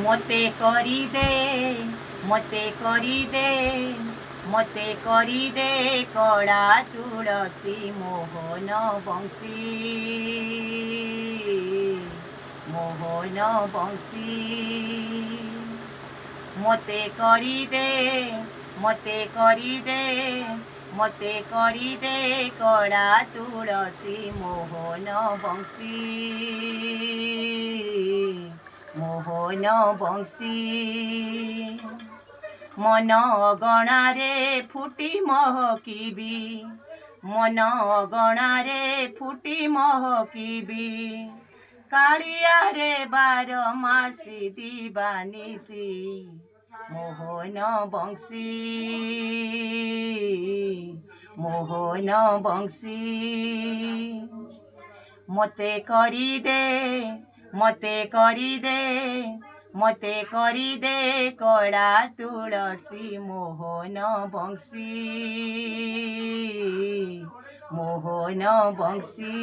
मते करी दे मते करी दे मते करी दे कड़ा तुलसी मोहन बंशी मोहन बंशी मते करी दे मते करी दे मते करी दे कड़ा तुलसी मोहन बंशी मोहन बंशी मन अगणारे फुटी महकिबी मन अगणारे फुटी महकिबी कालिया रे बारमासी दिवानिसी मोहन बंशी मोहन बंशी मते करी दे मते करी दे मते करी दे कड़ा तुलसी मोहन बंशी मोहन बंशी।